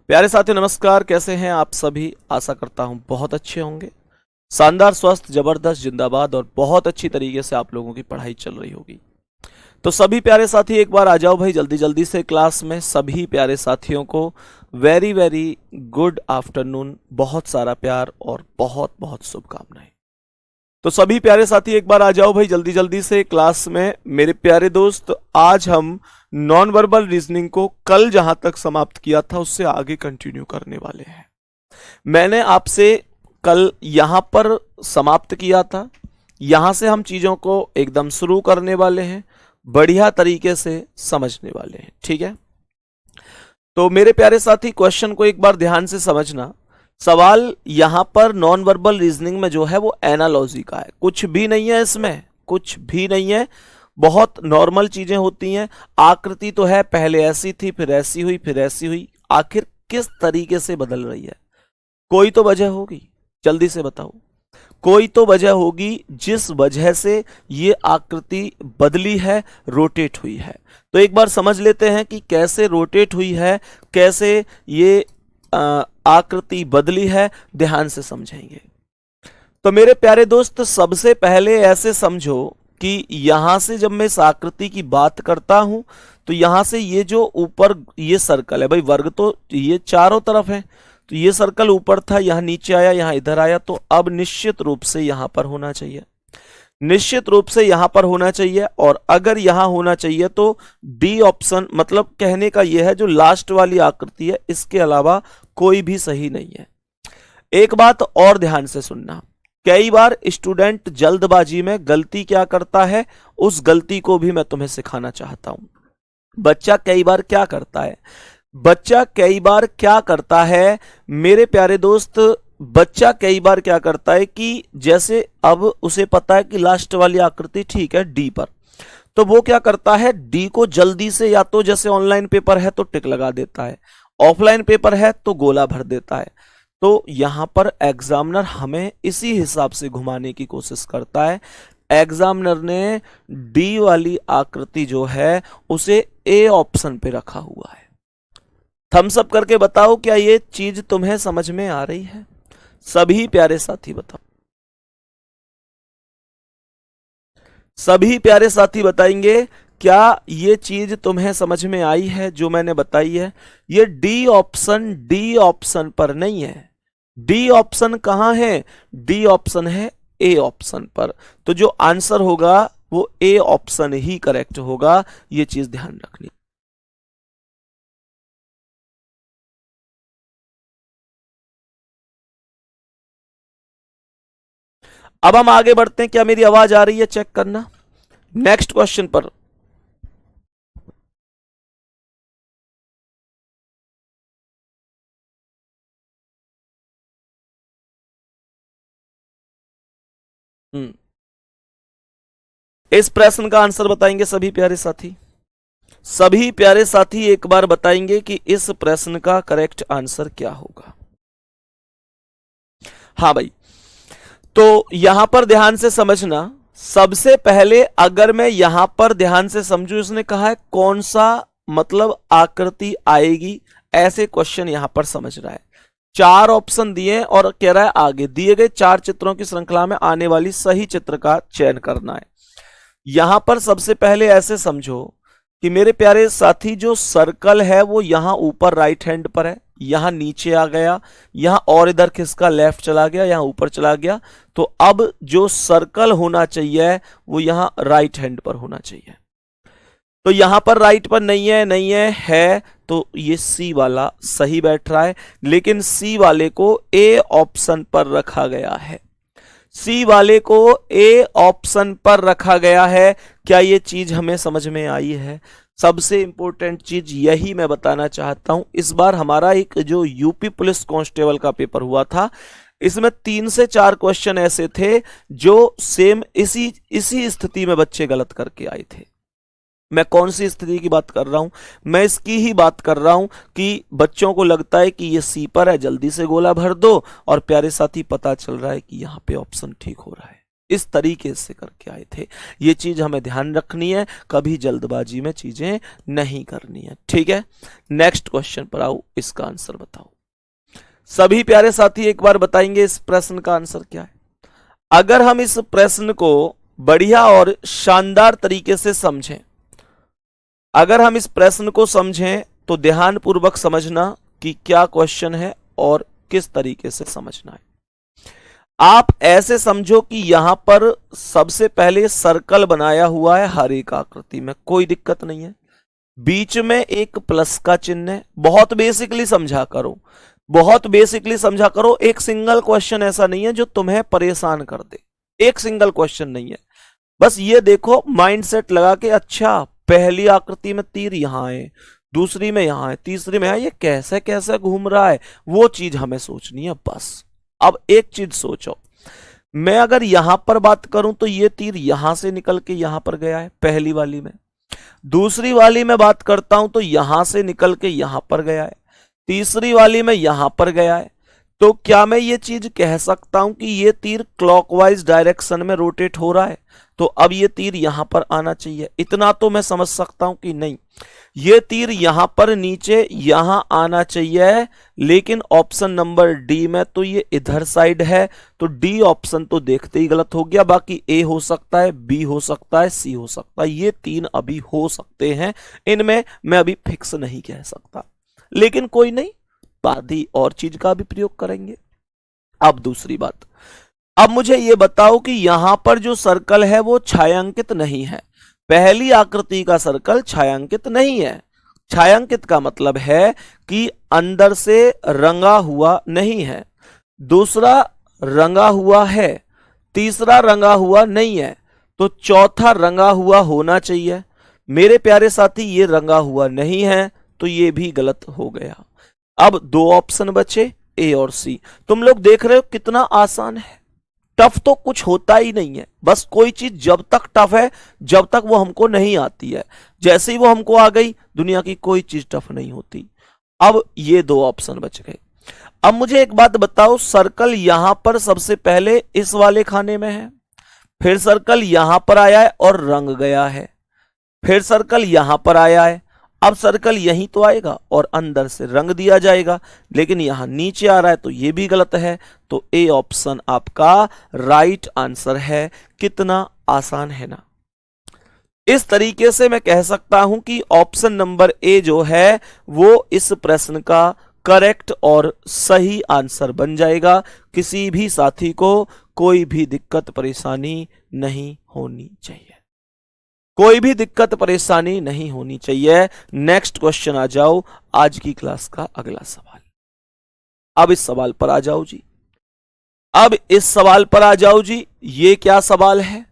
प्यारे साथियों नमस्कार, कैसे हैं आप सभी। आशा करता हूं बहुत अच्छे होंगे। शानदार, स्वस्थ, जबरदस्त, जिंदाबाद और बहुत अच्छी तरीके से आप लोगों की पढ़ाई चल रही होगी। तो सभी प्यारे साथी एक बार आ जाओ भाई जल्दी जल्दी से क्लास में। सभी प्यारे साथियों को वेरी वेरी गुड आफ्टरनून, बहुत सारा प्यार और बहुत बहुत शुभकामनाएं। तो सभी प्यारे साथी एक बार आ जाओ भाई जल्दी जल्दी से क्लास में। मेरे प्यारे दोस्त, आज हम नॉन वर्बल रीजनिंग को कल जहां तक समाप्त किया था उससे आगे कंटिन्यू करने वाले हैं। मैंने आपसे कल यहां पर समाप्त किया था, यहां से हम चीजों को एकदम शुरू करने वाले हैं, बढ़िया तरीके से समझने वाले हैं। ठीक है, तो मेरे प्यारे साथी क्वेश्चन को एक बार ध्यान से समझना। सवाल यहां पर नॉन वर्बल रीजनिंग में जो है वो एनालॉजी का है, कुछ भी नहीं है इसमें, कुछ भी नहीं है, बहुत नॉर्मल चीजें होती हैं। आकृति तो है, पहले ऐसी थी, फिर ऐसी हुई, फिर ऐसी हुई, आखिर किस तरीके से बदल रही है? कोई तो वजह होगी, जल्दी से बताओ। कोई तो वजह होगी जिस वजह से ये आकृति बदली है, रोटेट हुई है। तो एक बार समझ लेते हैं कि कैसे रोटेट हुई है, कैसे ये आकृति बदली है, ध्यान से समझेंगे। तो मेरे प्यारे दोस्त, सबसे पहले ऐसे समझो कि यहां से जब मैं इस आकृति की बात करता हूं तो यहां से ये जो ऊपर ये सर्कल है, भाई वर्ग तो ये चारों तरफ है, तो ये सर्कल ऊपर था, यहां नीचे आया, यहां इधर आया, तो अब निश्चित रूप से यहां पर होना चाहिए, निश्चित रूप से यहां पर होना चाहिए। और अगर यहां होना चाहिए तो डी ऑप्शन, मतलब कहने का यह है जो लास्ट वाली आकृति है इसके अलावा कोई भी सही नहीं है। एक बात और ध्यान से सुनना, कई बार स्टूडेंट जल्दबाजी में गलती क्या करता है, उस गलती को भी मैं तुम्हें सिखाना चाहता हूं। बच्चा कई बार क्या करता है, बच्चा कई बार क्या करता है मेरे प्यारे दोस्त, बच्चा कई बार क्या करता है कि जैसे अब उसे पता है कि लास्ट वाली आकृति ठीक है डी पर, तो वो क्या करता है डी को जल्दी से, या तो जैसे ऑनलाइन पेपर है तो टिक लगा देता है, ऑफलाइन पेपर है तो गोला भर देता है। तो यहां पर एग्जामिनर हमें इसी हिसाब से घुमाने की कोशिश करता है। एग्जामिनर ने डी वाली आकृति जो है उसे ए ऑप्शन पे रखा हुआ है। थम्स अप करके बताओ क्या ये चीज तुम्हें समझ में आ रही है? सभी प्यारे साथी बताओ, सभी प्यारे साथी बताएंगे क्या ये चीज तुम्हें समझ में आई है जो मैंने बताई है? ये डी ऑप्शन पर नहीं है। डी ऑप्शन कहां है? डी ऑप्शन है ए ऑप्शन पर। तो जो आंसर होगा वो ए ऑप्शन ही करेक्ट होगा, ये चीज ध्यान रखनी। अब हम आगे बढ़ते हैं, क्या मेरी आवाज आ रही है चेक करना। नेक्स्ट क्वेश्चन पर इस प्रश्न का आंसर बताएंगे सभी प्यारे साथी। सभी प्यारे साथी एक बार बताएंगे कि इस प्रश्न का करेक्ट आंसर क्या होगा। हाँ भाई, तो यहां पर ध्यान से समझना। सबसे पहले अगर मैं यहां पर ध्यान से समझू, इसने कहा है कौन सा मतलब आकृति आएगी, ऐसे क्वेश्चन यहां पर समझ रहा है। चार ऑप्शन दिए और कह रहा है आगे दिए गए चार चित्रों की श्रृंखला में आने वाली सही चित्र का चयन करना है। यहां पर सबसे पहले ऐसे समझो कि मेरे प्यारे साथी जो सर्कल है वो यहां ऊपर राइट हैंड पर है, यहां नीचे आ गया, यहां और इधर खिसका लेफ्ट चला गया, यहां ऊपर चला गया। तो अब जो सर्कल होना चाहिए वो यहां राइट हैंड पर होना चाहिए। तो यहां पर राइट पर नहीं है, नहीं है तो ये सी वाला सही बैठ रहा है, लेकिन सी वाले को ए ऑप्शन पर रखा गया है। सी वाले को ए ऑप्शन पर रखा गया है। क्या ये चीज हमें समझ में आई है? सबसे इंपॉर्टेंट चीज यही मैं बताना चाहता हूं। इस बार हमारा एक जो यूपी पुलिस कांस्टेबल का पेपर हुआ था, इसमें 3 से 4 क्वेश्चन ऐसे थे जो सेम इसी स्थिति में बच्चे गलत करके आए थे। मैं कौन सी स्थिति की बात कर रहा हूं? मैं इसकी ही बात कर रहा हूं कि बच्चों को लगता है कि ये सी पर है, जल्दी से गोला भर दो, और प्यारे साथी पता चल रहा है कि यहां पे ऑप्शन ठीक हो रहा है। इस तरीके से करके आए थे। ये चीज हमें ध्यान रखनी है, कभी जल्दबाजी में चीजें नहीं करनी है, ठीक है। नेक्स्ट क्वेश्चन पर आओ, इसका आंसर बताओ। सभी प्यारे साथी एक बार बताएंगे इस प्रश्न का आंसर क्या है। अगर हम इस प्रश्न को बढ़िया और शानदार तरीके से समझें, अगर हम इस प्रश्न को समझें तो ध्यानपूर्वक समझना कि क्या क्वेश्चन है और किस तरीके से समझना है। आप ऐसे समझो कि यहां पर सबसे पहले सर्कल बनाया हुआ है हर एक आकृति में, कोई दिक्कत नहीं है। बीच में एक प्लस का चिन्ह है। बहुत बेसिकली समझा करो, बहुत बेसिकली समझा करो। एक सिंगल क्वेश्चन ऐसा नहीं है जो तुम्हें परेशान कर दे, एक सिंगल क्वेश्चन नहीं है। बस ये देखो माइंडसेट लगा के, अच्छा पहली आकृति में तीर यहां है, दूसरी में यहां है, तीसरी में है, ये कैसे कैसे घूम रहा है, वो चीज हमें सोचनी है बस। अब एक चीज सोचो, मैं अगर यहां पर बात करूं तो ये तीर यहां से निकल के यहां पर गया है पहली वाली में, दूसरी वाली में बात करता हूं तो यहां से निकल के यहां पर गया है, तीसरी वाली में यहां पर गया है। तो क्या मैं ये चीज कह सकता हूं कि ये तीर क्लॉकवाइज डायरेक्शन में रोटेट हो रहा है, तो अब ये तीर यहां पर आना चाहिए। इतना तो मैं समझ सकता हूं कि नहीं, ये तीर यहां पर नीचे यहां आना चाहिए, लेकिन ऑप्शन नंबर डी में तो ये इधर साइड है, तो डी ऑप्शन तो देखते ही गलत हो गया। बाकी ए हो सकता है, बी हो सकता है, सी हो सकता है, ये तीन अभी हो सकते हैं, इनमें मैं अभी फिक्स नहीं कह सकता, लेकिन कोई नहीं, आधी और चीज का भी प्रयोग करेंगे। अब दूसरी बात, अब मुझे यह बताओ कि यहां पर जो सर्कल है वो छायांकित नहीं है। पहली आकृति का सर्कल छायांकित नहीं है। छायांकित का मतलब है कि अंदर से रंगा हुआ नहीं है, दूसरा रंगा हुआ है, तीसरा रंगा हुआ नहीं है, तो चौथा रंगा हुआ होना चाहिए। मेरे प्यारे साथी ये रंगा हुआ नहीं है, तो ये भी गलत हो गया। अब दो ऑप्शन बचे, ए और सी। तुम लोग देख रहे हो कितना आसान है, टफ तो कुछ होता ही नहीं है। बस कोई चीज जब तक टफ है, जब तक वो हमको नहीं आती है, जैसे ही वो हमको आ गई, दुनिया की कोई चीज टफ नहीं होती। अब ये दो ऑप्शन बच गए। अब मुझे एक बात बताओ, सर्कल यहां पर सबसे पहले इस वाले खाने में है, फिर सर्कल यहां पर आया है और रंग गया है, फिर सर्कल यहां पर आया है, अब सर्कल यहीं तो आएगा और अंदर से रंग दिया जाएगा, लेकिन यहां नीचे आ रहा है, तो ये भी गलत है। तो ए ऑप्शन आपका राइट आंसर है। कितना आसान है ना। इस तरीके से मैं कह सकता हूं कि ऑप्शन नंबर ए जो है वो इस प्रश्न का करेक्ट और सही आंसर बन जाएगा। किसी भी साथी को कोई भी दिक्कत परेशानी नहीं होनी चाहिए, कोई भी दिक्कत परेशानी नहीं होनी चाहिए। नेक्स्ट क्वेश्चन आ जाओ, आज की क्लास का अगला सवाल। अब इस सवाल पर आ जाओ जी, अब इस सवाल पर आ जाओ जी। ये क्या सवाल है,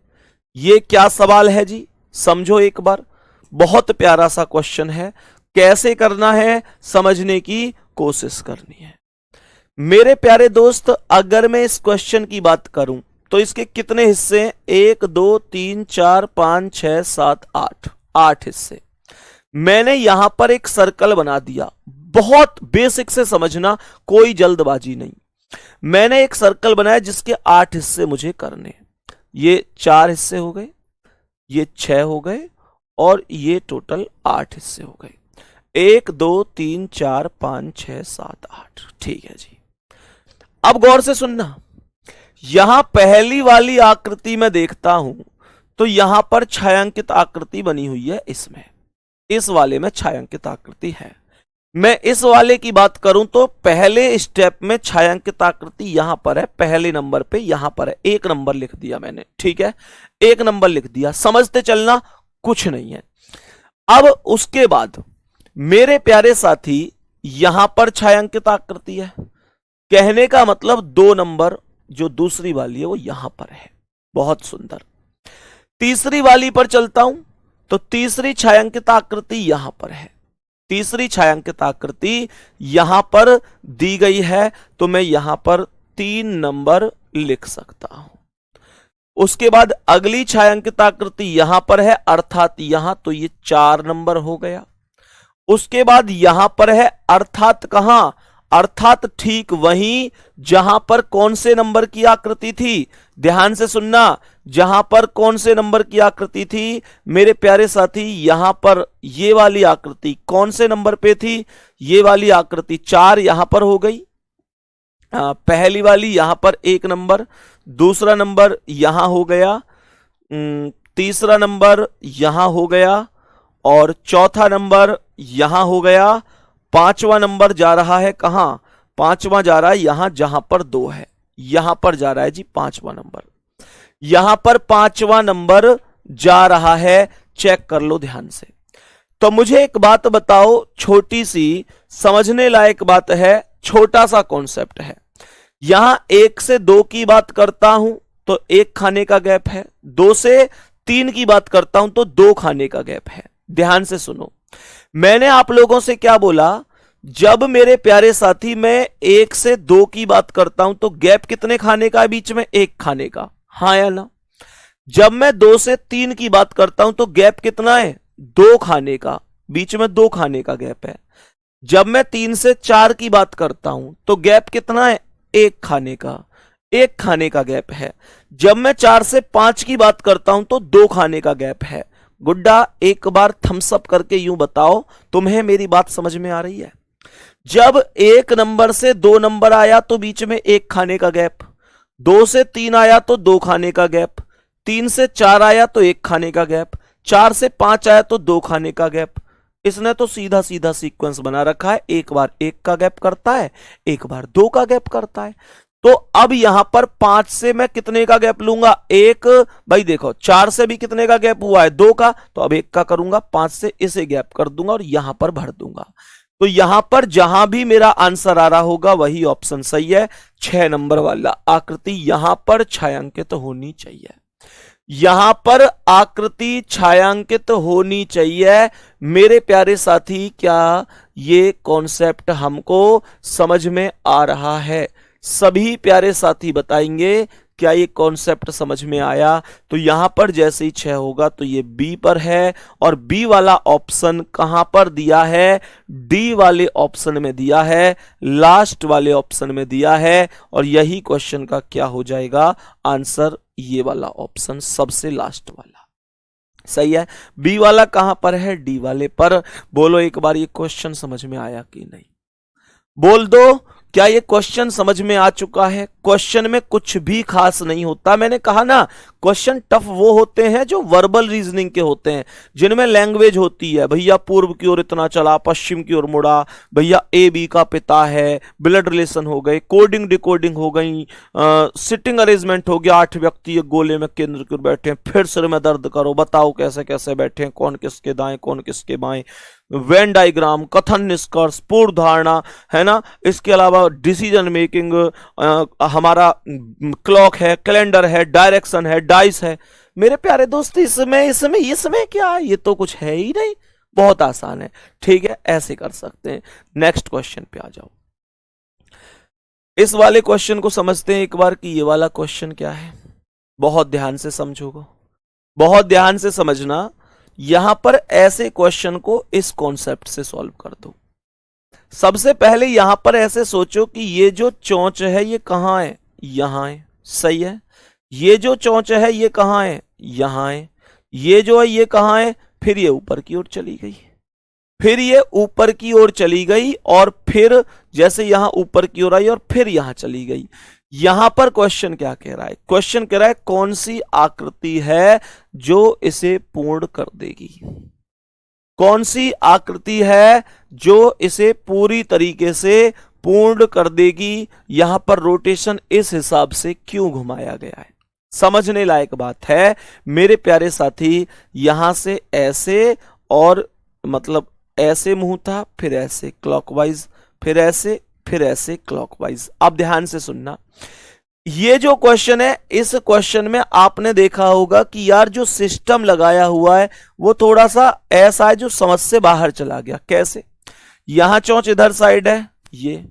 ये क्या सवाल है जी, समझो एक बार। बहुत प्यारा सा क्वेश्चन है, कैसे करना है समझने की कोशिश करनी है। मेरे प्यारे दोस्त, अगर मैं इस क्वेश्चन की बात करूं तो इसके कितने हिस्से हैं? 1 2 3 4 5 6 7 8, 8 हिस्से। मैंने यहां पर एक सर्कल बना दिया, बहुत बेसिक से समझना, कोई जल्दबाजी नहीं। मैंने एक सर्कल बनाया जिसके 8 हिस्से मुझे करने हैं। ये 4 हिस्से हो गए, ये 6 हो गए, और ये टोटल 8 हिस्से हो गए। 1 2 3 4 5 6 7 8, ठीक है जी। अब गौर से सुनना, यहां पहली वाली आकृति में देखता हूं तो यहां पर छायांकित आकृति बनी हुई है, इसमें इस वाले में छायांकित आकृति है। मैं इस वाले की बात करूं तो पहले स्टेप में छायांकित आकृति यहां पर है, पहले नंबर पे यहां पर है। 1 नंबर लिख दिया मैंने, ठीक है, 1 नंबर लिख दिया, समझते चलना, कुछ नहीं है। अब उसके बाद मेरे प्यारे साथी यहां पर छायांकित आकृति है, कहने का मतलब 2 नंबर जो दूसरी वाली है वो यहां पर है। बहुत सुंदर। तीसरी वाली पर चलता हूं तो तीसरी छायांकित आकृति यहां पर है, तीसरी छायांकित आकृति यहां पर दी गई है, तो मैं यहां पर 3 नंबर लिख सकता हूं। उसके बाद अगली छायांकित आकृति यहां पर है, अर्थात यहां, तो ये 4 नंबर हो गया। उसके बाद यहां पर है, अर्थात कहां, अर्थात ठीक वहीं जहां पर कौन से नंबर की आकृति थी, ध्यान से सुनना, जहां पर कौन से नंबर की आकृति थी मेरे प्यारे साथी, यहां पर ये वाली आकृति कौन से नंबर पे थी, ये वाली आकृति 4 यहां पर हो गई, पहली वाली यहां पर 1 नंबर, दूसरा नंबर यहां हो गया, तीसरा नंबर यहां हो गया और चौथा नंबर यहां हो गया, पांचवा नंबर जा रहा है कहां, पांचवा जा रहा है यहां जहां पर 2 है, यहां पर जा रहा है जी पांचवा नंबर, यहां पर पांचवा नंबर जा रहा है, चेक कर लो ध्यान से। तो मुझे एक बात बताओ, छोटी सी समझने लायक बात है, छोटा सा कॉन्सेप्ट है। यहां 1 से 2 की बात करता हूं तो 1 खाने का गैप है, 2 से 3 की बात करता हूं तो 2 खाने का गैप है। ध्यान से सुनो, मैंने आप लोगों से क्या बोला, जब मेरे प्यारे साथी मैं 1 से 2 की बात करता हूं तो गैप कितने खाने का है बीच में, 1 खाने का, हाँ या ना। जब मैं 2 से 3 की बात करता हूं तो गैप कितना है, 2 खाने का, बीच में 2 खाने का गैप है। जब मैं 3 से 4 की बात करता हूं तो गैप कितना है, 1 खाने का, 1 खाने का गैप है। जब मैं 4 से 5 की बात करता हूं तो 2 खाने का गैप है। गुड्डा एक बार थम्स अप करके यूं बताओ तुम्हें मेरी बात समझ में आ रही है। जब 1 नंबर से 2 नंबर आया तो बीच में 1 खाने का गैप, 2 से 3 आया तो 2 खाने का गैप, 3 से 4 आया तो 1 खाने का गैप, 4 से 5 आया तो 2 खाने का गैप। इसने तो सीधा सीधा सीक्वेंस बना रखा है, एक बार 1 का गैप करता है, एक बार 2 का गैप करता है। तो अब यहां पर 5 से मैं कितने का गैप लूंगा, 1, भाई देखो 4 से भी कितने का गैप हुआ है, 2 का, तो अब 1 का करूंगा, 5 से इसे गैप कर दूंगा और यहां पर भर दूंगा। तो यहां पर जहां भी मेरा आंसर आ रहा होगा वही ऑप्शन सही है, 6 नंबर वाला आकृति यहां पर छायांकित होनी चाहिए, यहां पर आकृति छायांकित होनी चाहिए। मेरे प्यारे साथी, क्या ये कॉन्सेप्ट हमको समझ में आ रहा है? सभी प्यारे साथी बताएंगे क्या ये कॉन्सेप्ट समझ में आया। तो यहां पर जैसे ही 6 होगा तो ये बी पर है, और बी वाला ऑप्शन कहां पर दिया है, डी वाले ऑप्शन में दिया है, लास्ट वाले ऑप्शन में दिया है, और यही क्वेश्चन का क्या हो जाएगा आंसर, ये वाला ऑप्शन सबसे लास्ट वाला सही है। बी वाला कहां पर है, डी वाले पर। बोलो एक बार ये क्वेश्चन समझ में आया कि नहीं, बोल दो क्या ये क्वेश्चन समझ में आ चुका है। क्वेश्चन में कुछ भी खास नहीं होता, मैंने कहा ना क्वेश्चन टफ वो होते हैं जो वर्बल रीजनिंग के होते हैं, जिनमें लैंग्वेज होती है, भैया पूर्व की ओर इतना चला, पश्चिम की ओर मुड़ा, भैया ए बी का पिता है, ब्लड रिलेशन हो गए, कोडिंग डिकोडिंग हो गई, सिटिंग अरेंजमेंट हो गया, 8 व्यक्ति एक गोले में केंद्र की ओर बैठे हैं, फिर सिर में दर्द करो, बताओ कैसे कैसे बैठे हैं, कौन किसके दाएं कौन किसके बाएं, वेन डायग्राम, कथन निष्कर्ष, पूर्व धारणा, है ना। इसके अलावा डिसीजन मेकिंग, हमारा क्लॉक है, कैलेंडर है, डायरेक्शन है, डाइस है। मेरे प्यारे दोस्त इसमें क्या है, ये तो कुछ है ही नहीं, बहुत आसान है। ठीक है, ऐसे कर सकते हैं। नेक्स्ट क्वेश्चन पे आ जाओ। इस वाले क्वेश्चन को समझते हैं एक बार कि ये वाला क्वेश्चन क्या है। बहुत ध्यान से समझोगे, बहुत ध्यान से समझना। यहां पर ऐसे क्वेश्चन को इस कॉन्सेप्ट से सॉल्व कर दो। सबसे पहले यहां पर ऐसे सोचो कि ये जो चोंच है ये कहां है, यहां है, सही है। ये जो चोंच है ये कहां है, यहां है। ये जो है ये कहां है, फिर ये ऊपर की ओर चली गई, फिर ये ऊपर की ओर चली गई, और फिर जैसे यहां ऊपर की ओर आई और फिर यहां चली गई। यहां पर क्वेश्चन क्या कह रहा है, क्वेश्चन कह रहा है कौन सी आकृति है जो इसे पूर्ण कर देगी, कौन सी आकृति है जो इसे पूरी तरीके से पूर्ण कर देगी। यहां पर रोटेशन इस हिसाब से क्यों घुमाया गया है, समझने लायक बात है मेरे प्यारे साथी। यहां से ऐसे, और मतलब ऐसे मुंह था, फिर ऐसे क्लॉकवाइज, फिर ऐसे, फिर ऐसे क्लॉकवाइज। अब ध्यान से सुनना, ये जो क्वेश्चन है, इस क्वेश्चन में आपने देखा होगा कि यार जो सिस्टम लगाया हुआ है वो थोड़ा सा ऐसा है जो समझ से बाहर चला गया। कैसे, यहां चोंच इधर साइड है ये,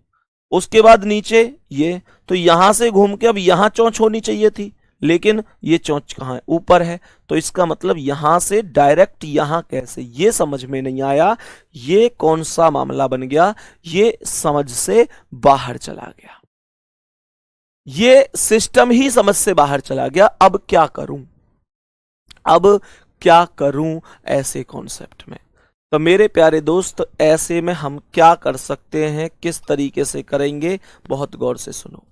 उसके बाद नीचे ये, तो यहां से घूम के अब यहां चोंच होनी चाहिए थी, लेकिन ये चोंच कहाँ है, ऊपर है, तो इसका मतलब यहां से डायरेक्ट यहां कैसे, ये समझ में नहीं आया। ये कौन सा मामला बन गया, ये समझ से बाहर चला गया, ये सिस्टम ही समझ से बाहर चला गया। अब क्या करूं, अब क्या करूं ऐसे कॉन्सेप्ट में। तो मेरे प्यारे दोस्त, ऐसे में हम क्या कर सकते हैं, किस तरीके से करेंगे, बहुत गौर से सुनो।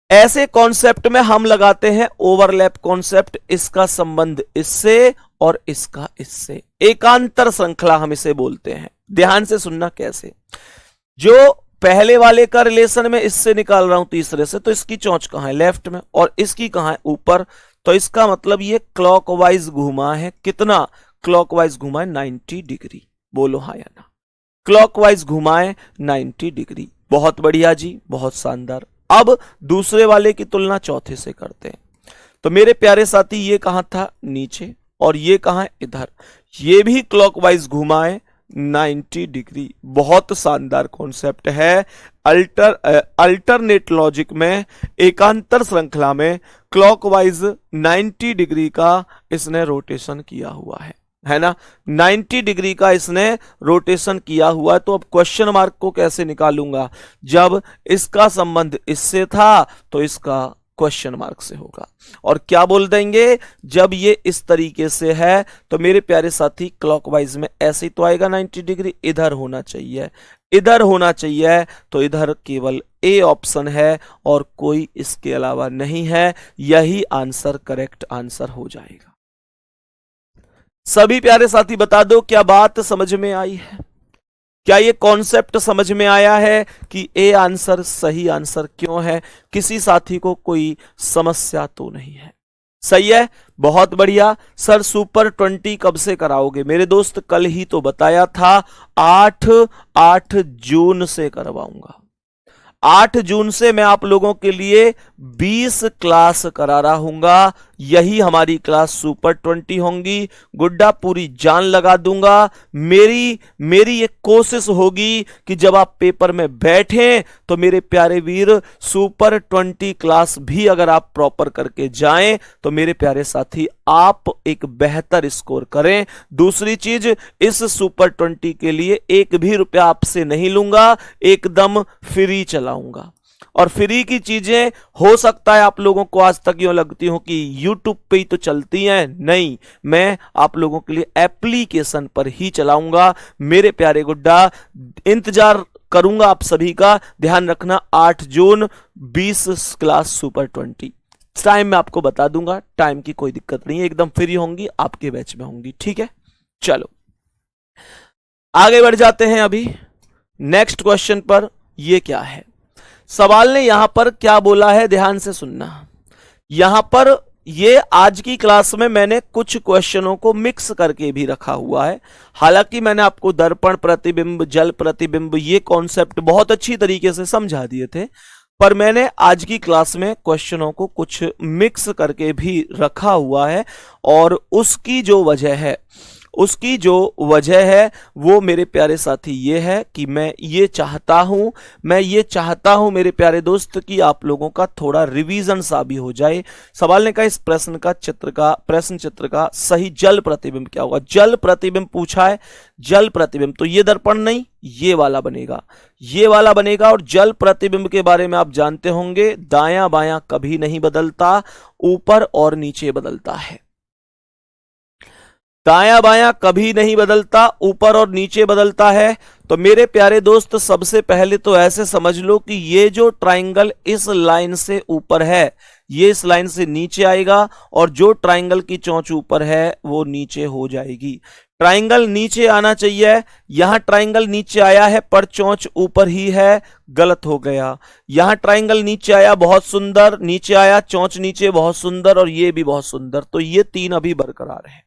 ऐसे कॉन्सेप्ट में हम लगाते हैं ओवरलैप कॉन्सेप्ट, इसका संबंध इससे और इसका इससे, एकांतर श्रृंखला हम इसे बोलते हैं। ध्यान से सुनना कैसे। जो पहले वाले का रिलेशन में इससे निकाल रहा हूं तीसरे से, तो इसकी चोंच कहां है, लेफ्ट में, और इसकी कहां है, ऊपर। तो इसका मतलब ये क्लॉकवाइज घुमा है, कितना क्लॉकवाइज घुमा है, 90 डिग्री। बोलो हाँ या ना, क्लॉकवाइज घुमाए 90 डिग्री। बहुत बढ़िया जी, बहुत शानदार। अब दूसरे वाले की तुलना चौथे से करते हैं। तो मेरे प्यारे साथी, ये कहां था, नीचे, और ये कहां है, इधर। ये भी क्लॉकवाइज घुमाए 90 डिग्री। बहुत शानदार कॉन्सेप्ट है। अल्टरनेट लॉजिक में, एकांतर श्रृंखला में क्लॉकवाइज 90 डिग्री का इसने रोटेशन किया हुआ है ना, 90 डिग्री का इसने रोटेशन किया हुआ है। तो अब क्वेश्चन मार्क को कैसे निकालूंगा, जब इसका संबंध इससे था तो इसका क्वेश्चन मार्क से होगा। और क्या बोल देंगे, जब ये इस तरीके से है तो मेरे प्यारे साथी क्लॉकवाइज में ऐसे ही तो आएगा 90 डिग्री, इधर होना चाहिए, इधर होना चाहिए। तो इधर केवल ए ऑप्शन है और कोई इसके अलावा नहीं है। यही आंसर करेक्ट आंसर हो जाएगा। सभी प्यारे साथी बता दो, क्या बात समझ में आई है, क्या ये कॉन्सेप्ट समझ में आया है कि ए आंसर सही आंसर क्यों है। किसी साथी को कोई समस्या तो नहीं है, सही है, बहुत बढ़िया। सर सुपर 20 कब से कराओगे, मेरे दोस्त कल ही तो बताया था, 8 जून से करवाऊंगा। 8 जून से मैं आप लोगों के लिए 20 क्लास करा रहा हूंगा। यही हमारी क्लास सुपर 20 होंगी। गुड्डा पूरी जान लगा दूंगा। मेरी एक कोशिश होगी कि जब आप पेपर में बैठें तो मेरे प्यारे वीर सुपर 20 क्लास भी अगर आप प्रॉपर करके जाएं तो मेरे प्यारे साथी आप एक बेहतर स्कोर करें। दूसरी चीज, इस सुपर 20 के लिए एक भी रुपया आपसे नहीं लूंगा, एकदम फ्री चलाऊंगा। और फ्री की चीजें हो सकता है आप लोगों को आज तक यूं लगती हो कि यूट्यूब पे ही तो चलती हैं, नहीं, मैं आप लोगों के लिए एप्लीकेशन पर ही चलाऊंगा। मेरे प्यारे गुड्डा, इंतजार करूंगा आप सभी का। ध्यान रखना, 8 जून 20 क्लास सुपर 20। टाइम मैं आपको बता दूंगा, टाइम की कोई दिक्कत नहीं है, एकदम फ्री होंगी, आपके बैच में होंगी, ठीक है। चलो आगे बढ़ जाते हैं अभी नेक्स्ट क्वेश्चन पर। ये क्या है, सवाल ने यहां पर क्या बोला है, ध्यान से सुनना। यहां पर ये आज की क्लास में मैंने कुछ क्वेश्चनों को मिक्स करके भी रखा हुआ है। हालांकि मैंने आपको दर्पण प्रतिबिंब, जल प्रतिबिंब, ये कॉन्सेप्ट बहुत अच्छी तरीके से समझा दिए थे, पर मैंने आज की क्लास में क्वेश्चनों को कुछ मिक्स करके भी रखा हुआ है। और उसकी जो वजह है वो मेरे प्यारे साथी ये है कि मैं ये चाहता हूं मेरे प्यारे दोस्त कि आप लोगों का थोड़ा रिवीजन सा भी हो जाए। सवाल ने कहा इस प्रश्न चित्र का सही जल प्रतिबिंब क्या होगा। जल प्रतिबिंब पूछा है, जल प्रतिबिंब तो ये दर्पण नहीं, ये वाला बनेगा। और जल प्रतिबिंब के बारे में आप जानते होंगे, दायां बायां कभी नहीं बदलता, ऊपर और नीचे बदलता है। दायां बायां कभी नहीं बदलता, ऊपर और नीचे बदलता है। तो मेरे प्यारे दोस्त, सबसे पहले तो ऐसे समझ लो कि ये जो ट्राइंगल इस लाइन से ऊपर है, ये इस लाइन से नीचे आएगा, और जो ट्राइंगल की चोंच ऊपर है वो नीचे हो जाएगी। ट्राइंगल नीचे आना चाहिए, यहां ट्राइंगल नीचे आया है पर चोंच ऊपर ही है, गलत हो गया। यहां ट्राइंगल नीचे आया, बहुत सुंदर, नीचे आया, चोंच नीचे, बहुत सुंदर, और ये भी बहुत सुंदर। तो ये 3 अभी बरकरार है।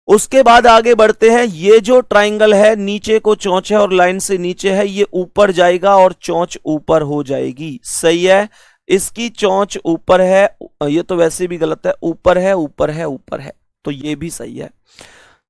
उसके बाद आगे बढ़ते हैं, ये जो ट्राइंगल है, नीचे को चोंच है और लाइन से नीचे है, ये ऊपर जाएगा और चोंच ऊपर हो जाएगी, सही है। इसकी चोंच ऊपर है, ये तो वैसे भी गलत है, ऊपर है, तो ये भी सही है।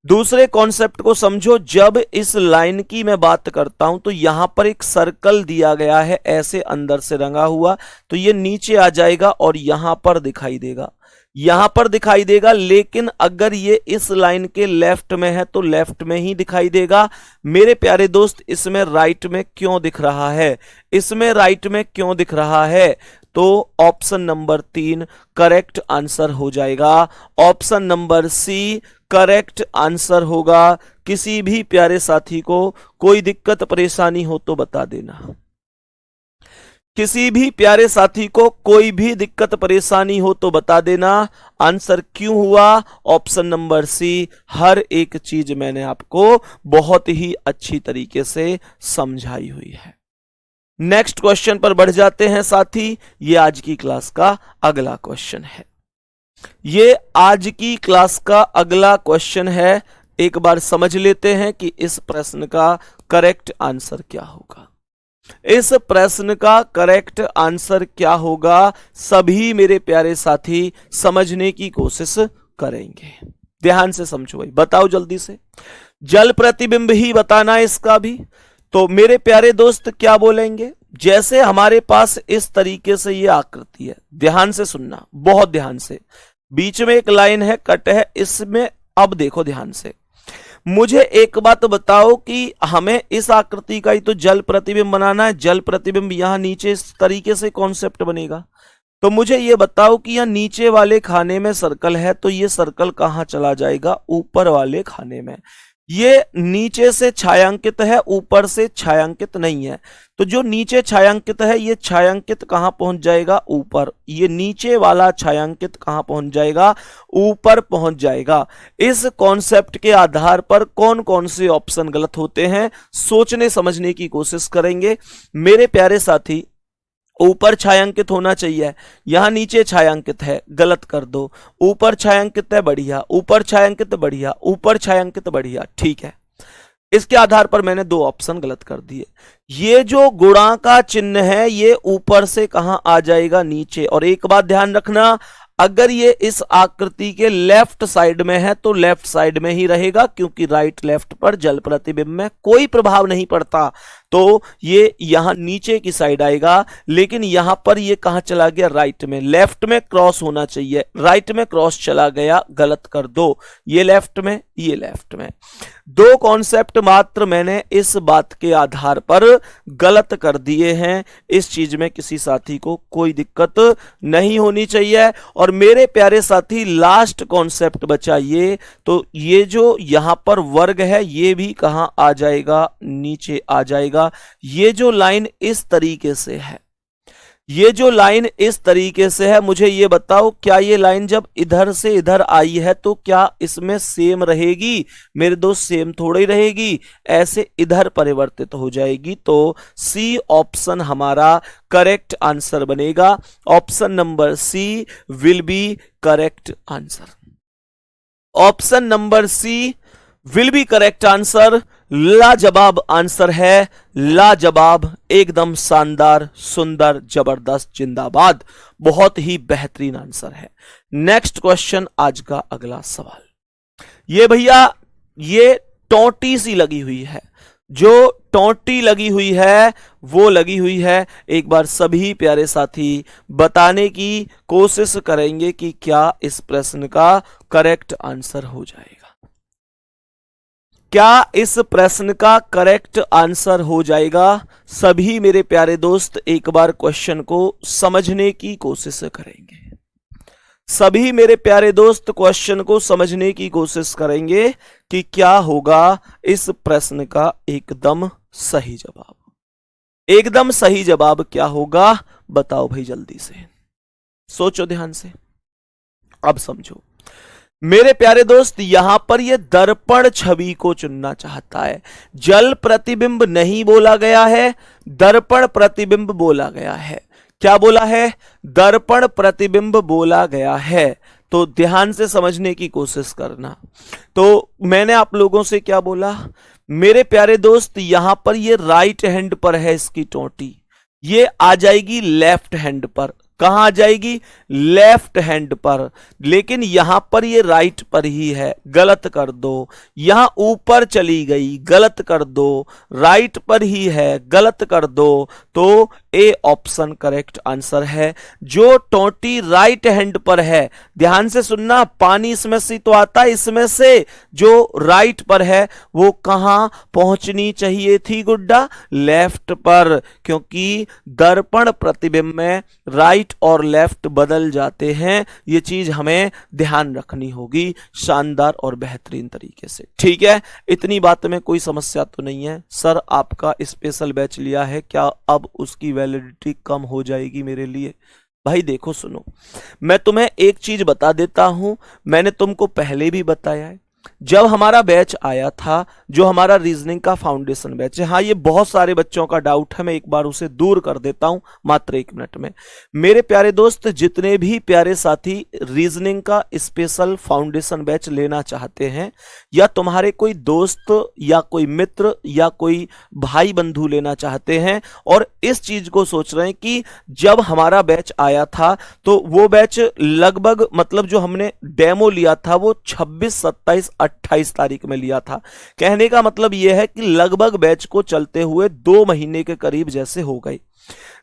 दूसरे कॉन्सेप्ट को समझो, जब इस लाइन की मैं बात करता हूं तो यहां पर एक सर्कल दिया गया है ऐसे अंदर से रंगा हुआ, तो ये नीचे आ जाएगा और यहां पर दिखाई देगा, यहां पर दिखाई देगा। लेकिन अगर ये इस लाइन के लेफ्ट में है तो लेफ्ट में ही दिखाई देगा। मेरे प्यारे दोस्त, इसमें राइट में क्यों दिख रहा है, इसमें राइट में क्यों दिख रहा है? तो ऑप्शन नंबर 3 करेक्ट आंसर हो जाएगा। Option number C correct answer होगा। किसी भी प्यारे साथी को कोई दिक्कत परेशानी हो तो बता देना। किसी भी प्यारे साथी को कोई भी दिक्कत परेशानी हो तो बता देना। आंसर क्यों हुआ ऑप्शन नंबर सी। हर एक चीज मैंने आपको बहुत ही अच्छी तरीके से समझाई हुई है। नेक्स्ट क्वेश्चन पर बढ़ जाते हैं साथी। ये आज की क्लास का अगला क्वेश्चन है। ये आज की क्लास का अगला क्वेश्चन है। एक बार समझ लेते हैं कि इस प्रश्न का करेक्ट आंसर क्या होगा। इस प्रश्न का करेक्ट आंसर क्या होगा, सभी मेरे प्यारे साथी समझने की कोशिश करेंगे। ध्यान से समझो भाई, बताओ जल्दी से। जल प्रतिबिंब ही बताना है इसका भी। तो मेरे प्यारे दोस्त क्या बोलेंगे, जैसे हमारे पास इस तरीके से ये आकृति है, ध्यान से सुनना, बहुत ध्यान से। बीच में एक लाइन है, कट है इसमें। अब देखो ध्यान से, मुझे एक बात बताओ कि हमें इस आकृति का ही तो जल प्रतिबिंब बनाना है। जल प्रतिबिंब यहां नीचे इस तरीके से कॉन्सेप्ट बनेगा। तो मुझे ये बताओ कि यहां नीचे वाले खाने में सर्कल है, तो ये सर्कल कहां चला जाएगा, ऊपर वाले खाने में। ये नीचे से छायांकित है, ऊपर से छायांकित नहीं है। तो जो नीचे छायांकित है ये छायांकित कहां पहुंच जाएगा, ऊपर। ये नीचे वाला छायांकित कहां पहुंच जाएगा, ऊपर पहुंच जाएगा। इस कॉन्सेप्ट के आधार पर कौन कौन से ऑप्शन गलत होते हैं सोचने समझने की कोशिश करेंगे मेरे प्यारे साथी। ऊपर छायांकित होना चाहिए, यहां नीचे छायांकित है, गलत कर दो। ऊपर छायांकित है, बढ़िया। ऊपर छायांकित, बढ़िया। ऊपर छायांकित, बढ़िया। ठीक है, इसके आधार पर मैंने 2 ऑप्शन गलत कर दिए। ये जो गुणा का चिन्ह है ये ऊपर से कहां आ जाएगा, नीचे। और एक बात ध्यान रखना, अगर ये इस आकृति के लेफ्ट साइड में है तो लेफ्ट साइड में ही रहेगा, क्योंकि राइट लेफ्ट पर जल प्रतिबिंब में कोई प्रभाव नहीं पड़ता। तो ये यहां नीचे की साइड आएगा। लेकिन यहां पर ये कहां चला गया, राइट में। लेफ्ट में क्रॉस होना चाहिए, राइट में क्रॉस चला गया, गलत कर दो। ये लेफ्ट में, ये लेफ्ट में। 2 कॉन्सेप्ट मात्र मैंने इस बात के आधार पर गलत कर दिए हैं। इस चीज में किसी साथी को कोई दिक्कत नहीं होनी चाहिए। और मेरे प्यारे साथी, लास्ट कॉन्सेप्ट बचा ये। तो ये जो यहां पर वर्ग है ये भी कहां आ जाएगा, नीचे आ जाएगा। ये जो लाइन इस तरीके से है, ये जो लाइन इस तरीके से है, मुझे ये बताओ क्या ये लाइन जब इधर से इधर आई है तो क्या इसमें सेम रहेगी? मेरे दोस्त, सेम थोड़ी ही रहेगी, ऐसे इधर परिवर्तित हो जाएगी। तो सी ऑप्शन हमारा करेक्ट आंसर बनेगा। Option number C will be correct answer. Option number C will be correct answer. लाजवाब आंसर है, लाजवाब, एकदम शानदार, सुंदर, जबरदस्त, जिंदाबाद। बहुत ही बेहतरीन आंसर है। नेक्स्ट क्वेश्चन, आज का अगला सवाल। ये भैया ये टोंटी सी लगी हुई है, जो टोंटी लगी हुई है वो लगी हुई है। एक बार सभी प्यारे साथी बताने की कोशिश करेंगे कि क्या इस प्रश्न का करेक्ट आंसर हो जाएगा। क्या इस प्रश्न का करेक्ट आंसर हो जाएगा? सभी मेरे प्यारे दोस्त एक बार क्वेश्चन को समझने की कोशिश करेंगे। सभी मेरे प्यारे दोस्त क्वेश्चन को समझने की कोशिश करेंगे कि क्या होगा इस प्रश्न का एकदम सही जवाब। एकदम सही जवाब क्या होगा, बताओ भाई जल्दी से, सोचो ध्यान से। अब समझो मेरे प्यारे दोस्त, यहां पर यह दर्पण छवि को चुनना चाहता है। जल प्रतिबिंब नहीं बोला गया है, दर्पण प्रतिबिंब बोला गया है। क्या बोला है? दर्पण प्रतिबिंब बोला गया है। तो ध्यान से समझने की कोशिश करना। तो मैंने आप लोगों से क्या बोला मेरे प्यारे दोस्त, यहां पर ये राइट हैंड पर है इसकी टोंटी, ये आ जाएगी लेफ्ट हैंड पर। कहां आ जाएगी? लेफ्ट हैंड पर। लेकिन यहां पर ये राइट पर ही है, गलत कर दो। यहां ऊपर चली गई, गलत कर दो। राइट पर ही है, गलत कर दो। तो ए ऑप्शन करेक्ट आंसर है। जो टोंटी राइट हैंड पर है, ध्यान से सुनना, पानी इसमें से तो आता है, इसमें से जो राइट पर है वो कहां पहुंचनी चाहिए थी गुड्डा? लेफ्ट पर, क्योंकि दर्पण प्रतिबिंब में राइट और लेफ्ट बदल जाते हैं। ये चीज हमें ध्यान रखनी होगी शानदार और बेहतरीन तरीके से। ठीक है, इतनी बात में कोई समस्या तो नहीं है। सर आपका स्पेशल बैच लिया है, क्या अब उसकी वैलिडिटी कम हो जाएगी मेरे लिए? भाई देखो सुनो, मैं तुम्हें एक चीज बता देता हूं, मैंने तुमको पहले भी बताया है। जब हमारा बैच आया था, जो हमारा रीजनिंग का फाउंडेशन बैच है, हाँ ये बहुत सारे बच्चों का डाउट है, मैं एक बार उसे दूर कर देता हूं मात्र 1 मिनट में। मेरे प्यारे दोस्त, जितने भी प्यारे साथी रीजनिंग का स्पेशल फाउंडेशन बैच लेना चाहते हैं, या तुम्हारे कोई दोस्त या कोई मित्र या कोई भाई बंधु लेना चाहते हैं और इस चीज को सोच रहे हैं कि जब हमारा बैच आया था तो वो बैच लगभग, मतलब जो हमने डेमो लिया था वो 26, 27, 28 तारीख में लिया था। कहने का मतलब यह है कि लगभग बैच को चलते हुए 2 महीने के करीब जैसे हो गए,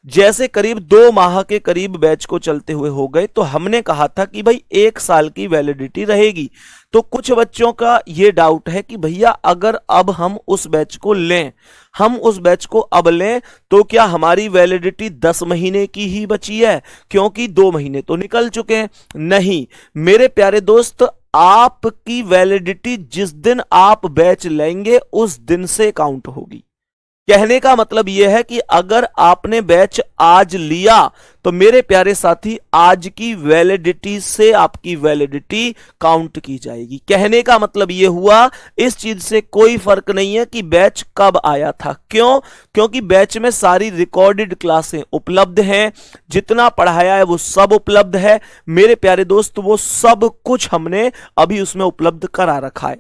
जैसे करीब 2 माह के करीब बैच को चलते हुए हो गए। तो हमने कहा था कि भाई 1 साल की वैलिडिटी रहेगी। तो कुछ बच्चों का ये डाउट है कि भैया अगर अब हम उस बैच को लें, हम उस बैच को अब लें तो क्या हमारी वैलिडिटी 10 महीने की ही बची है, क्योंकि 2 महीने तो निकल चुके हैं? नहीं मेरे प्यारे दोस्त, आपकी वैलिडिटी जिस दिन आप बैच लेंगे उस दिन से काउंट होगी। कहने का मतलब यह है कि अगर आपने बैच आज लिया तो मेरे प्यारे साथी आज की वैलिडिटी से आपकी वैलिडिटी काउंट की जाएगी। कहने का मतलब यह हुआ, इस चीज से कोई फर्क नहीं है कि बैच कब आया था। क्यों? क्योंकि बैच में सारी रिकॉर्डेड क्लासें उपलब्ध हैं, जितना पढ़ाया है वो सब उपलब्ध है मेरे प्यारे दोस्त, वो सब कुछ हमने अभी उसमें उपलब्ध करा रखा है।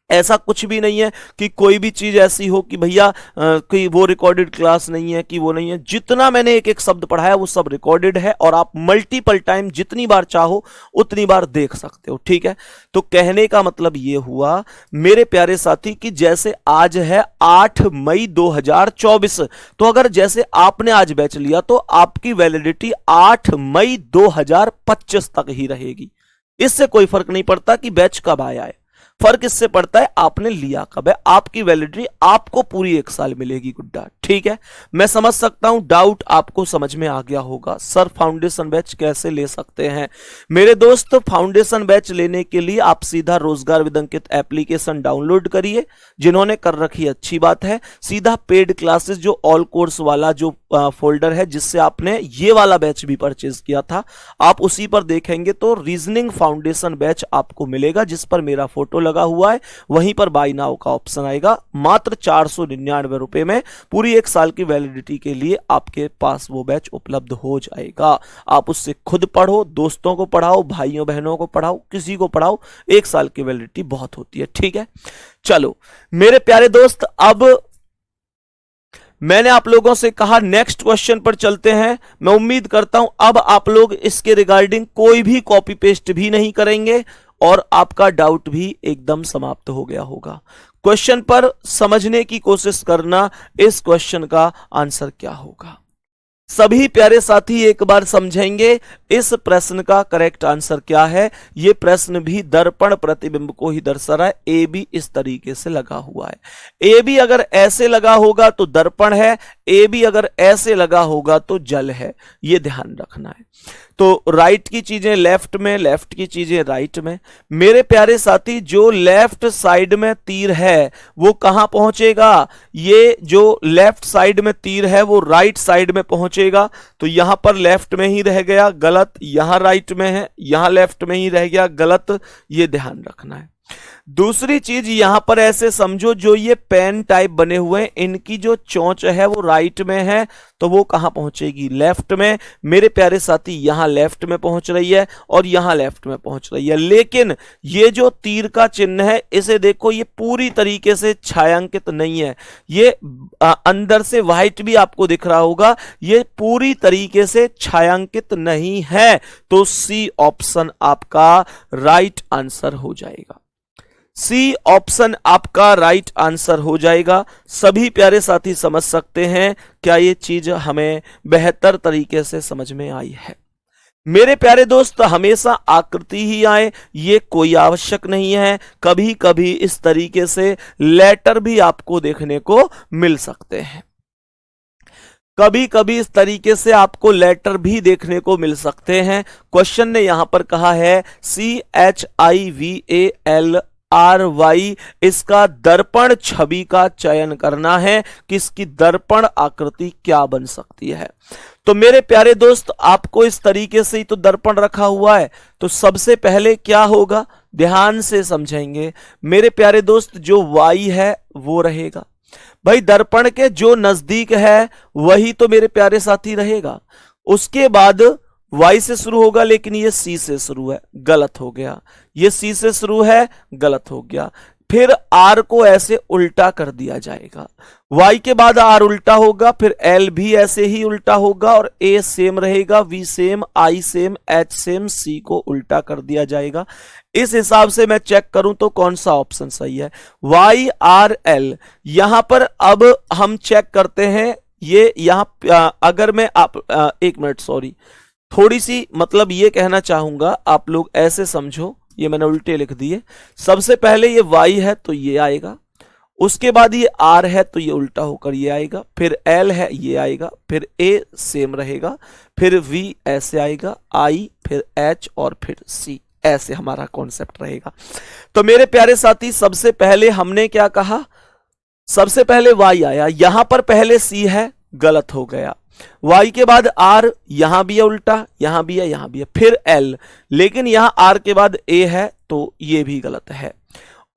ऐसा कुछ भी नहीं है कि कोई भी चीज ऐसी हो कि भैया कोई वो रिकॉर्डेड क्लास नहीं है, कि वो नहीं है। जितना मैंने एक एक शब्द पढ़ाया वो सब रिकॉर्डेड है और आप मल्टीपल टाइम जितनी बार चाहो उतनी बार देख सकते हो। ठीक है, तो कहने का मतलब ये हुआ मेरे प्यारे साथी कि जैसे आज है 8 मई 2024, तो अगर जैसे आपने आज बैच लिया तो आपकी वैलिडिटी 8 मई 2025 तक ही रहेगी। इससे कोई फर्क नहीं पड़ता कि बैच कब आया है, फर्क इससे पड़ता है आपने लिया कब है। आपकी वैलिडिटी आपको पूरी 1 साल मिलेगी गुड्डा। ठीक है, मैं समझ सकता हूं, डाउट आपको समझ में आ गया होगा। सर फाउंडेशन बैच कैसे ले सकते हैं? मेरे दोस्त, फाउंडेशन बैच लेने के लिए आप सीधा रोजगार विद अंकित एप्लीकेशन डाउनलोड करिए। जिन्होंने कर रखी अच्छी बात है, सीधा पेड क्लासेस जो ऑल कोर्स वाला जो फोल्डर है जिससे आपने ये वाला बैच भी परचेज किया था, आप उसी पर देखेंगे तो रीजनिंग फाउंडेशन बैच आपको मिलेगा, जिस पर मेरा फोटो लगा हुआ है। वहीं पर बाय नाउ का ऑप्शन आएगा। मात्र 499 रुपए में पूरी 1 साल की वैलिडिटी के लिए आपके पास वो बैच उपलब्ध हो जाएगा। आप उससे खुद पढ़ो, दोस्तों को पढ़ाओ, भाइयों बहनों को पढ़ाओ, किसी को पढ़ाओ। 1 साल की वैलिडिटी बहुत होती है। ठीक है, चलो मेरे प्यारे दोस्त, अब मैंने आप लोगों से कहा नेक्स्ट क्वेश्चन पर चलते हैं। मैं उम्मीद करता हूं अब आप लोग इसके रिगार्डिंग कोई भी कॉपी पेस्ट भी नहीं करेंगे और आपका डाउट भी एकदम समाप्त हो गया होगा। क्वेश्चन पर समझने की कोशिश करना, इस क्वेश्चन का आंसर क्या होगा। सभी प्यारे साथी एक बार समझेंगे इस प्रश्न का करेक्ट आंसर क्या है। यह प्रश्न भी दर्पण प्रतिबिंब को ही दर्शा रहा है। ए बी इस तरीके से लगा हुआ है। ए बी अगर ऐसे लगा होगा तो दर्पण है, ए बी अगर ऐसे लगा होगा तो जल है। यह ध्यान रखना है। तो राइट की चीजें लेफ्ट में, लेफ्ट की चीजें राइट में। मेरे प्यारे साथी, जो लेफ्ट साइड में तीर है वो कहां पहुंचेगा? ये जो लेफ्ट साइड में तीर है वो राइट साइड में पहुंचेगा। तो यहां पर लेफ्ट में ही रह गया, गलत। यहां राइट में है, यहां लेफ्ट में ही रह गया, गलत। ये ध्यान रखना है। दूसरी चीज यहां पर ऐसे समझो, जो ये पेन टाइप बने हुए हैं इनकी जो चोंच है वो राइट में है, तो वो कहां पहुंचेगी? लेफ्ट में। मेरे प्यारे साथी यहां लेफ्ट में पहुंच रही है और यहां लेफ्ट में पहुंच रही है, लेकिन ये जो तीर का चिन्ह है इसे देखो, ये पूरी तरीके से छायांकित नहीं है। ये अंदर से व्हाइट भी आपको दिख रहा होगा, ये पूरी तरीके से छायांकित नहीं है, तो सी ऑप्शन आपका राइट आंसर हो जाएगा। सी ऑप्शन आपका राइट आंसर हो जाएगा। सभी प्यारे साथी समझ सकते हैं, क्या ये चीज हमें बेहतर तरीके से समझ में आई है? मेरे प्यारे दोस्त, हमेशा आकृति ही आए ये कोई आवश्यक नहीं है, कभी कभी इस तरीके से लेटर भी आपको देखने को मिल सकते हैं, कभी कभी इस तरीके से आपको लेटर भी देखने को मिल सकते हैं। क्वेश्चन ने यहां पर कहा है CHIVALRY, इसका दर्पण छवि का चयन करना है कि इसकी दर्पण आकृति क्या बन सकती है। तो मेरे प्यारे दोस्त, आपको इस तरीके से ही तो दर्पण रखा हुआ है, तो सबसे पहले क्या होगा, ध्यान से समझेंगे मेरे प्यारे दोस्त। जो Y है वो रहेगा भाई, दर्पण के जो नजदीक है वही तो मेरे प्यारे साथी रहेगा। उसके बाद Y से शुरू होगा, लेकिन ये C से शुरू है, गलत हो गया। ये C से शुरू है, गलत हो गया। फिर R को ऐसे उल्टा कर दिया जाएगा, Y के बाद R उल्टा होगा, फिर L भी ऐसे ही उल्टा होगा, और A सेम रहेगा, V same, I same, H same, C को उल्टा कर दिया जाएगा। इस हिसाब से मैं चेक करूं तो कौन सा ऑप्शन सही है? YRL। यहां पर अब हम चेक करते हैं, ये यहां अगर मैं एक मिनट, सॉरी, थोड़ी सी मतलब ये कहना चाहूंगा, आप लोग ऐसे समझो, ये मैंने उल्टे लिख दिए। सबसे पहले ये Y है तो ये आएगा, उसके बाद ये R है तो ये उल्टा होकर ये आएगा, फिर L है ये आएगा, फिर A सेम रहेगा, फिर V ऐसे आएगा, I, फिर H और फिर C, ऐसे हमारा कॉन्सेप्ट रहेगा। तो मेरे प्यारे साथी, सबसे पहले हमने क्या कहा, सबसे पहले Y आया, यहां पर पहले C है, गलत हो गया। Y के बाद R, यहां भी है उल्टा, यहां भी है, यहां भी है, फिर L, लेकिन यहां R के बाद A है तो ये भी गलत है।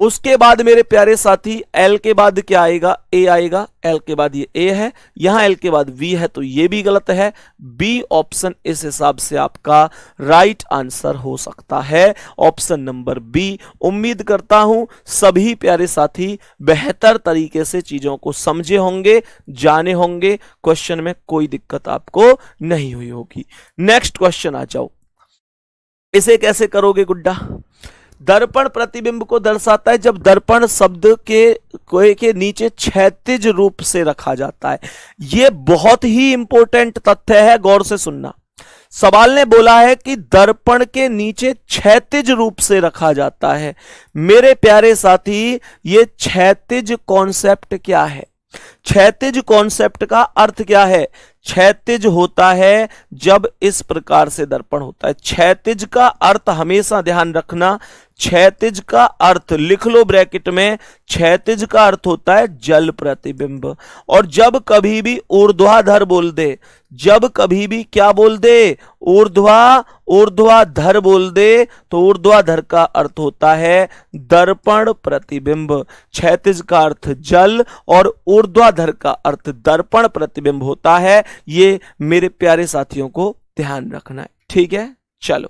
उसके बाद मेरे प्यारे साथी, L के बाद क्या आएगा? A आएगा, L के बाद ये A है, यहां L के बाद V है तो ये भी गलत है। B ऑप्शन इस हिसाब से आपका राइट आंसर हो सकता है, ऑप्शन नंबर B। उम्मीद करता हूं सभी प्यारे साथी बेहतर तरीके से चीजों को समझे होंगे, जाने होंगे, क्वेश्चन में कोई दिक्कत आपको नहीं हुई होगी। नेक्स्ट क्वेश्चन आ जाओ। इसे कैसे करोगे गुड्डा? दर्पण प्रतिबिंब को दर्शाता है जब दर्पण शब्द के नीचे क्षैतिज रूप से रखा जाता है। यह बहुत ही इंपॉर्टेंट तथ्य है, गौर से सुनना। सवाल ने बोला है कि दर्पण के नीचे क्षैतिज रूप से रखा जाता है। मेरे प्यारे साथी, ये क्षैतिज कॉन्सेप्ट क्या है? क्षैतिज कॉन्सेप्ट का अर्थ क्या है? क्षैतिज होता है जब इस प्रकार से दर्पण होता है। क्षैतिज का अर्थ हमेशा ध्यान रखना, क्षैतिज का अर्थ लिख लो ब्रैकेट में, क्षैतिज का अर्थ होता है जल प्रतिबिंब। और जब कभी भी ऊर्ध्वाधर बोल दे, जब कभी भी क्या बोल दे, ऊर्ध्वाधर बोल दे, तो ऊर्ध्वाधर का अर्थ होता है दर्पण प्रतिबिंब। क्षैतिज का अर्थ जल और ऊर्ध्वाधर का अर्थ दर्पण प्रतिबिंब होता है। ये मेरे प्यारे साथियों को ध्यान रखना है, ठीक है? चलो,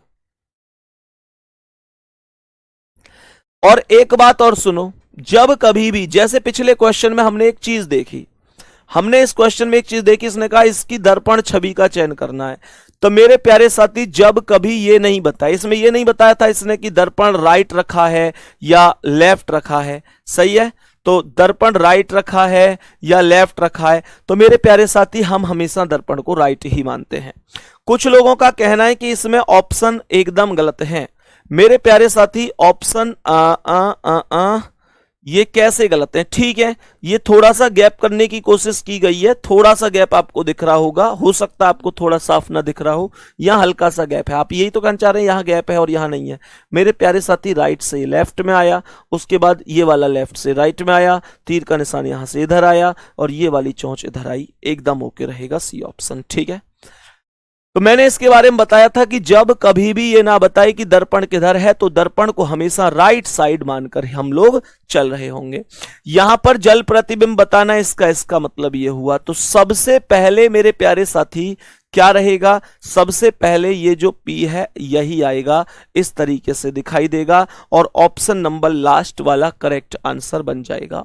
और एक बात और सुनो, जब कभी भी, जैसे पिछले क्वेश्चन में हमने एक चीज देखी, हमने इस क्वेश्चन में एक चीज देखी, इसने कहा इसकी दर्पण छवि का चयन करना है। तो मेरे प्यारे साथी, जब कभी ये नहीं बताया, इसमें ये नहीं बताया था इसने कि दर्पण राइट रखा है या लेफ्ट रखा है, सही है? तो दर्पण राइट रखा है या लेफ्ट रखा है, तो मेरे प्यारे साथी हम हमेशा दर्पण को राइट ही मानते हैं। कुछ लोगों का कहना है कि इसमें ऑप्शन एकदम गलत है। मेरे प्यारे साथी, ऑप्शन ये कैसे गलत है? ठीक है, ये थोड़ा सा गैप करने की कोशिश की गई है, थोड़ा सा गैप आपको दिख रहा होगा, हो सकता है आपको थोड़ा साफ ना दिख रहा हो, यहां हल्का सा गैप है। आप यही तो कहना चाह रहे हैं यहां गैप है और यहां नहीं है। मेरे प्यारे साथी, राइट से लेफ्ट में आया, उसके बाद ये वाला लेफ्ट से राइट में आया, तीर का निशान यहां से इधर आया और ये वाली चोंच इधर आई, एकदम ओके रहेगा सी ऑप्शन, ठीक है? तो मैंने इसके बारे में बताया था कि जब कभी भी ये ना बताए कि दर्पण किधर है, तो दर्पण को हमेशा राइट साइड मानकर हम लोग चल रहे होंगे। यहां पर जल प्रतिबिंब बताना, इसका मतलब ये हुआ। तो सबसे पहले मेरे प्यारे साथी क्या रहेगा, सबसे पहले ये जो P है यही आएगा, इस तरीके से दिखाई देगा और ऑप्शन नंबर लास्ट वाला करेक्ट आंसर बन जाएगा।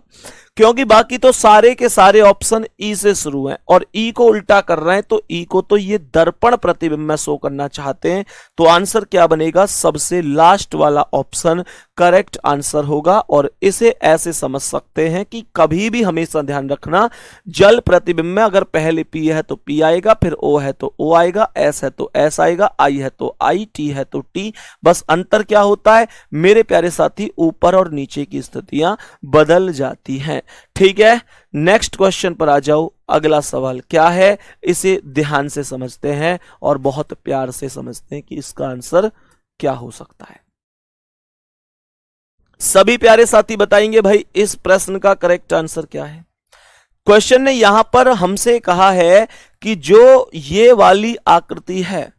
क्योंकि बाकी तो सारे के सारे ऑप्शन ई से शुरू हैं और ई को उल्टा कर रहे हैं, तो ई को तो ये दर्पण प्रतिबिंब में शो करना चाहते हैं, तो आंसर क्या बनेगा, सबसे लास्ट वाला ऑप्शन करेक्ट आंसर होगा। और इसे ऐसे समझ सकते हैं कि कभी भी हमेशा ध्यान रखना, जल प्रतिबिंब में अगर पहले पी है तो पी आएगा, फिर ओ है तो ओ आएगा, एस है तो एस आएगा, आई है तो आई, टी है तो टी। बस अंतर क्या होता है मेरे प्यारे साथी, ऊपर और नीचे की स्थितियां बदल जाती हैं। ठीक है, नेक्स्ट क्वेश्चन पर आ जाओ। अगला सवाल क्या है, इसे ध्यान से समझते हैं और बहुत प्यार से समझते हैं कि इसका आंसर क्या हो सकता है। सभी प्यारे साथी बताएंगे भाई इस प्रश्न का करेक्ट आंसर क्या है। क्वेश्चन ने यहां पर हमसे कहा है कि जो ये वाली आकृति है,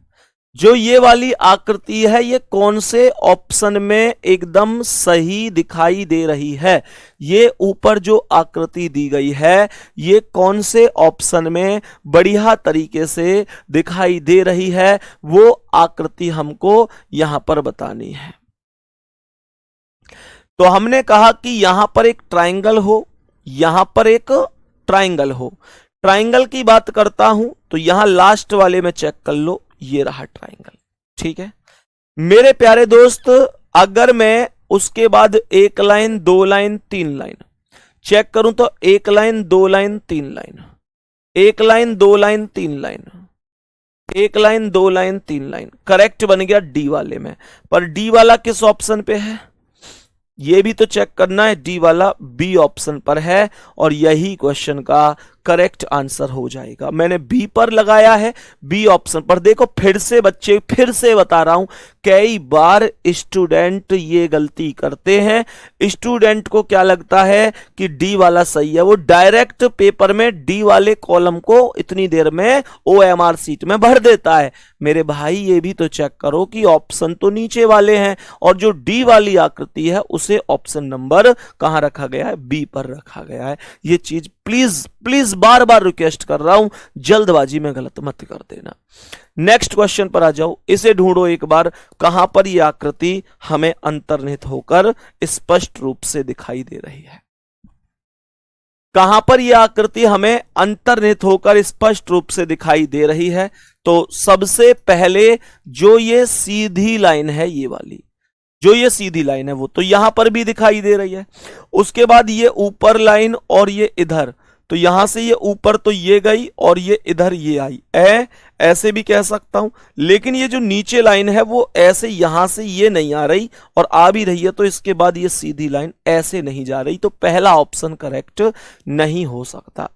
जो ये वाली आकृति है, ये कौन से ऑप्शन में एकदम सही दिखाई दे रही है। ये ऊपर जो आकृति दी गई है, ये कौन से ऑप्शन में बढ़िया तरीके से दिखाई दे रही है, वो आकृति हमको यहां पर बतानी है। तो हमने कहा कि यहां पर एक ट्राइंगल हो, यहां पर एक ट्राइंगल हो। ट्राइंगल की बात करता हूं तो यहां लास्ट वाले में चेक कर लो, ये रहा ट्राइंगल। ठीक है मेरे प्यारे दोस्त, अगर मैं उसके बाद एक लाइन, दो लाइन, तीन लाइन चेक करूं तो एक लाइन, दो लाइन, तीन लाइन, एक लाइन, दो लाइन, तीन लाइन, एक लाइन, दो लाइन, तीन लाइन, करेक्ट बन गया डी वाले में। पर डी वाला किस ऑप्शन पे है ये भी तो चेक करना है, डी वाला बी ऑप्शन पर है और यही क्वेश्चन का करेक्ट आंसर हो जाएगा। मैंने बी पर लगाया है, बी ऑप्शन पर। देखो फिर से बच्चे, फिर से बता रहा हूं, कई बार स्टूडेंट ये गलती करते हैं। स्टूडेंट को क्या लगता है कि डी वाला सही है, वो डायरेक्ट पेपर में डी वाले कॉलम को इतनी देर में OMR सीट में भर देता है। मेरे भाई ये भी तो चेक करो कि ऑप्शन तो नीचे वाले हैं और जो डी वाली आकृति है उसे ऑप्शन नंबर कहां रखा गया है, बी पर रखा गया है। ये चीज please please bar bar request कर रहा हूं, जल्दबाजी में गलत मत कर देना। नेक्स्ट क्वेश्चन पर आ जाओ, इसे ढूंढो एक बार, कहां पर यह आकृति हमें अंतर्निहित होकर स्पष्ट रूप से दिखाई दे रही है। कहां पर यह आकृति हमें अंतर्निहित होकर स्पष्ट रूप से दिखाई दे रही है। तो सबसे पहले जो ये सीधी लाइन है, ये वाली जो ये सीधी लाइन है, वो तो यहां पर भी दिखाई दे रही है। उसके बाद ये ऊपर लाइन और ये इधर, तो यहां से ये ऊपर तो ये गई और ये इधर ये आई, ऐसे भी कह सकता हूं। लेकिन ये जो नीचे लाइन है वो ऐसे यहां से ये नहीं आ रही और आ भी रही है, तो इसके बाद ये सीधी लाइन ऐसे नहीं जा रही। तो पहला ऑप्शन करेक्ट नहीं हो सकता,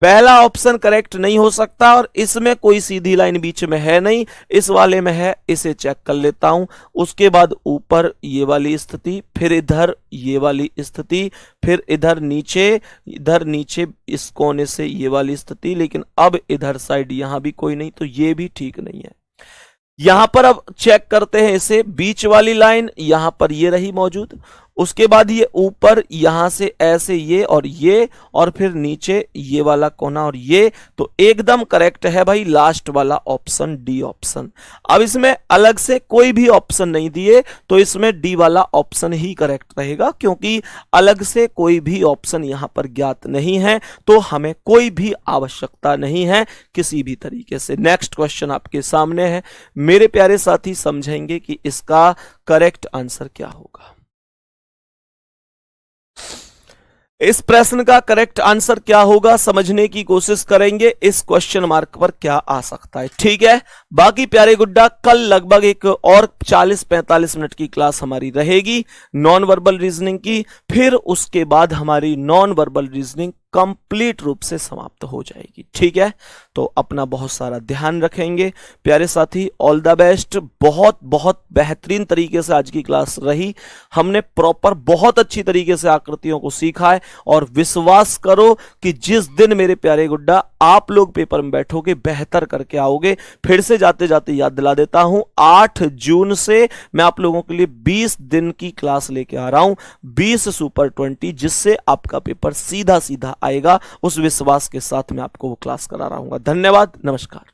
पहला ऑप्शन करेक्ट नहीं हो सकता। और इसमें कोई सीधी लाइन बीच में है नहीं, इस वाले में है, इसे चेक कर लेता हूं। उसके बाद ऊपर ये वाली स्थिति, फिर इधर ये वाली स्थिति, फिर इधर नीचे इस कोने से ये वाली स्थिति, लेकिन अब इधर साइड यहां भी कोई नहीं, तो ये भी ठीक नहीं है। यहां पर अब चेक करते हैं इसे, बीच वाली लाइन यहां पर ये रही मौजूद, उसके बाद ये ऊपर यहां से ऐसे ये और फिर नीचे ये वाला कोना और ये, तो एकदम करेक्ट है भाई लास्ट वाला ऑप्शन, डी ऑप्शन। अब इसमें अलग से कोई भी ऑप्शन नहीं दिए, तो इसमें डी वाला ऑप्शन ही करेक्ट रहेगा, क्योंकि अलग से कोई भी ऑप्शन यहां पर ज्ञात नहीं है, तो हमें कोई भी आवश्यकता नहीं है किसी भी तरीके से। नेक्स्ट क्वेश्चन आपके सामने है, मेरे प्यारे साथी समझेंगे कि इसका करेक्ट आंसर क्या होगा। इस प्रश्न का करेक्ट आंसर क्या होगा समझने की कोशिश करेंगे। इस क्वेश्चन मार्क पर क्या आ सकता है, ठीक है। बाकी प्यारे गुड्डा, कल लगभग एक और 40-45 मिनट की क्लास हमारी रहेगी नॉन वर्बल रीजनिंग की, फिर उसके बाद हमारी नॉन वर्बल रीजनिंग कंप्लीट रूप से समाप्त हो जाएगी। ठीक है, तो अपना बहुत सारा ध्यान रखेंगे प्यारे साथी। All the best. बहुत बहुत बेहतरीन तरीके से आज की क्लास रही। हमने प्रॉपर बहुत अच्छी तरीके से आकृतियों को सीखा है, और विश्वास करो कि जिस दिन मेरे प्यारे गुड्डा आप लोग पेपर में बैठोगे बेहतर करके आओगे। फिर से जाते जाते याद दिला देता हूं, 8 जून से मैं आप लोगों के लिए 20 दिन की क्लास लेके आ रहा हूं, 20 सुपर 20, जिससे आपका पेपर सीधा सीधा आएगा। उस विश्वास के साथ मैं आपको वो क्लास करा रहा हूं। धन्यवाद, नमस्कार।